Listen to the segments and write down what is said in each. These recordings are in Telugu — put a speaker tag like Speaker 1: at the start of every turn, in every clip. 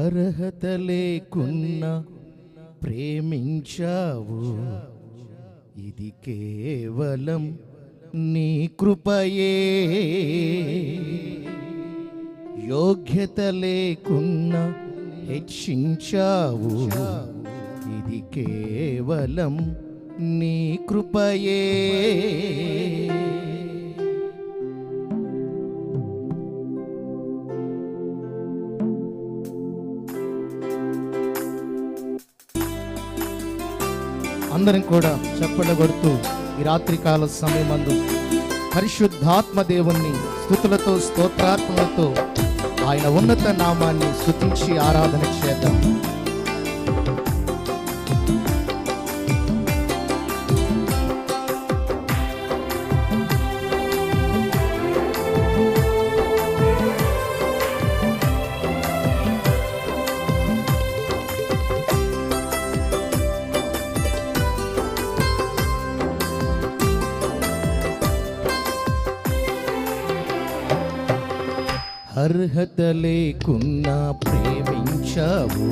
Speaker 1: అర్హత లేకున్నా ప్రేమించావు, ఇది కేవలం నీ కృపయే. యోగ్యత లేకున్నా హెచ్చించావు, ఇది కేవలం నీ కృపయే. అందరం కూడా చప్పట్లు కొడుతూ ఈ రాత్రికాల సమయమందు పరిశుద్ధాత్మ దేవుణ్ణి స్తుతులతో స్తోత్రాత్మలతో ఆయన ఉన్నత నామాన్ని స్తుతించి ఆరాధన చేద్దాం. అర్హత లేకున్నా ప్రేమించావు,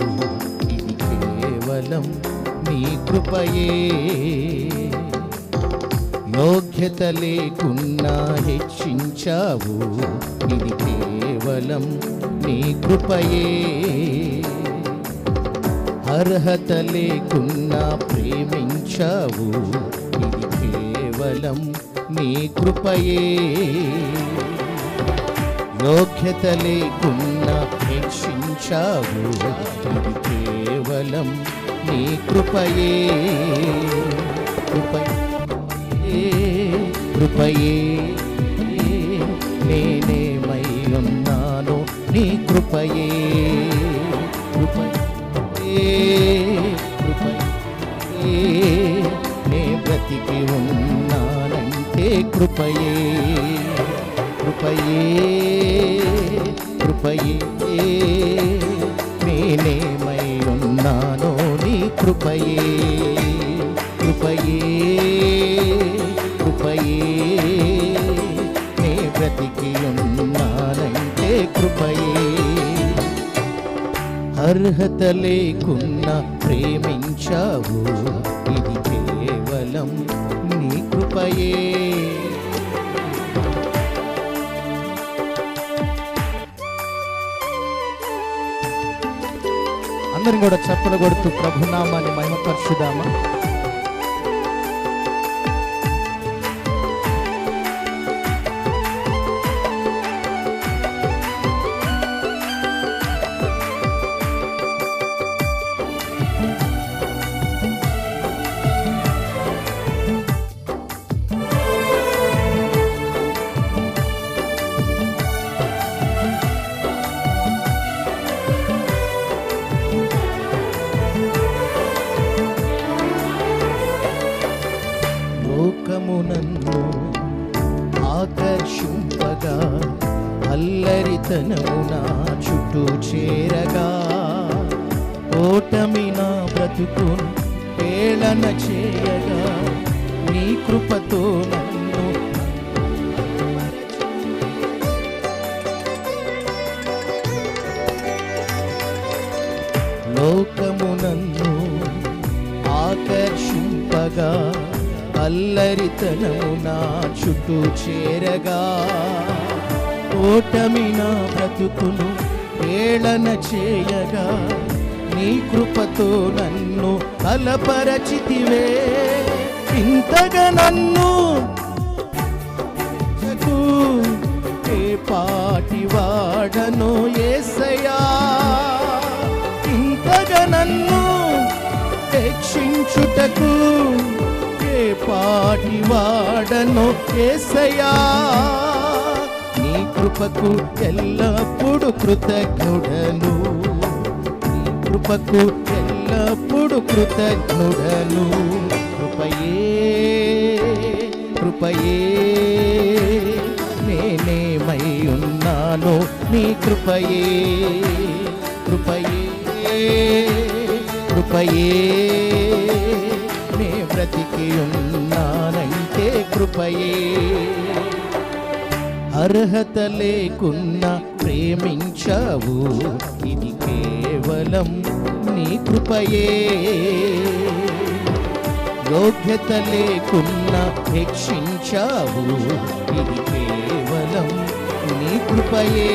Speaker 1: ఇది కేవలం నీ కృపయే. యోగ్యత లేకున్నా హెచ్చించావు, ఇది కేవలం నీ కృపయే. అర్హత లేకున్నా ప్రేమించావు, ఇది కేవలం నీ కృపయే. యోగ్యత లేకున్నా హెచ్చించావు, ఇది కేవలం నీ కృపయే. కృపయే కృపయే నేనేమై ఉన్నాను నీ కృపయే. కృపయే కృపయే నే బ్రతికి ఉన్నానంటే కృపయే. కృపయే కృపయే నేనేమై ఉన్నానో నీ కృపయే. కృపయే కృపయే నే బ్రతికి ఉన్నానంటే కృపయే. అర్హత లేకున్నా ప్రేమించావు, ఇది కేవలం నీ కృపయే. అందరం కూడా చప్పట్లు కొడుతూ ప్రభునామాన్ని మహిమపరచుదామా. లోకమునన్ను ఆకర్షింపగా, అల్లరితనము నా చుట్టూ చేరగా, ఓటమి నా బ్రతుకును హేళన చేయగా, నీ కృపతో నన్ను లోకమునన్ను ఆకర్షింపగా, అల్లరితనము నా చుట్టూ చేరగా, ఓటమి నా బ్రతుకును హేళన చేయగా, నీ కృపతో నన్ను బలపరచితివే. ఇంతగా నన్ను ఏ పాటి వాడనో యేసయ్యా, ఇంతగా నన్ను రక్షించుటకు ఏ పాటి వాడనో యేసయ్యా. నీ కృపకు ఎల్లప్పుడు కృతజ్ఞుడను, నీ కృపకు ఎల్లప్పుడు కృతజ్ఞుడను. కృపయే కృపయే నేనేమై ఉన్నాను నీ కృపయే. కృపయే కృపయే నే బ్రతికి ఉన్నానంటే కృపయే. అర్హత లేకున్నా
Speaker 2: ప్రేమించావు, ఇది కేవలం నీ కృపయే. యోగ్యత లేకున్నా హెచ్చించావు, ఇది కేవలం నీ కృపయే.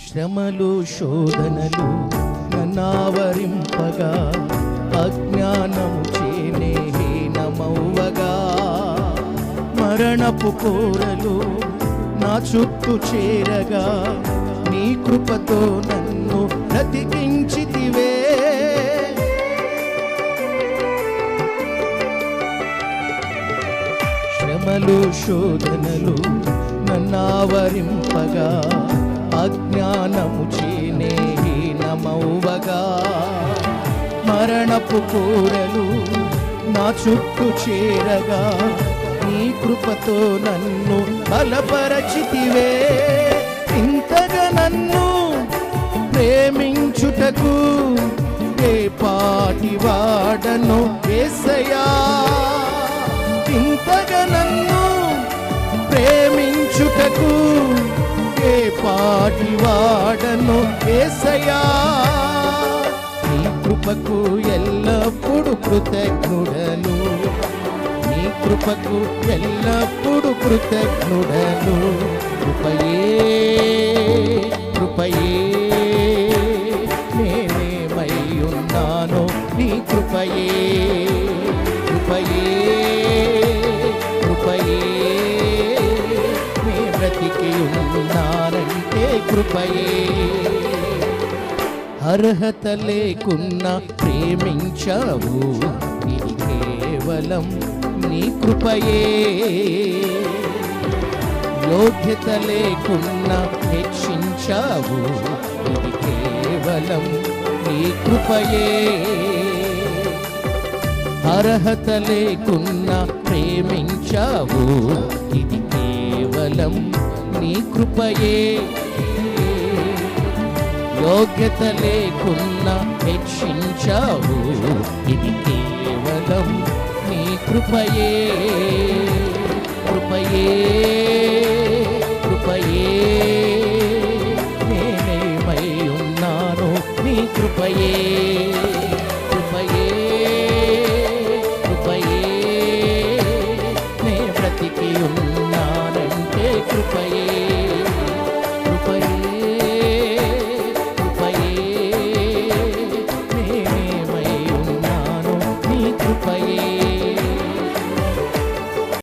Speaker 2: శ్రమలు శోధనలు నన్నావరింపగా, అజ్ఞానము చేనే హీనమవ్వగా, మరణపు కోరలు నా చుట్టూ చేరగా, నీ కృపతో నన్ను బ్రతికించితివే. శ్రమలు శోధనలు నన్నావరింపగా, అజ్ఞానము చేనే హీనమవ్వగా, మరణపు కోరలు నా చుట్టూ చేరగా, నీ కృపతో నన్ను బలపరచితివే. ఇంతగా నన్ను ప్రేమించుటకు ఏ పాటి వాడను యేసయ్యా. ఇంతగా నన్ను ప్రేమించుటకు ఏ పాటి వాడను యేసయ్యా. నీ కృపకు ఎల్లప్పుడు కృతజ్ఞుడను, నీ కృపకు ఎల్లప్పుడు కృతజ్ఞుడను. కృపయే కృపయే నేనేమై ఉన్నానో నీ కృపయే. కృపయే కృపయే బ్రతికి ఉన్నానంటే కృపయే. అర్హత లేకున్నా ప్రేమించావు, ఇది కేవలం నీ కృపయే. యోగ్యత లేకున్నా హెచ్చించావు, ఇది కేవలం నీ కృపయే. అర్హత లేకున్నా ప్రేమించావు, ఇది కేవలం నీ కృపయే. యోగ్యత లేకున్నా హెచ్చించావు, ఇది కేవలం నీ కృపయే. కృపయే కృపయే నేనేమై ఉన్నాను నీ కృపయే.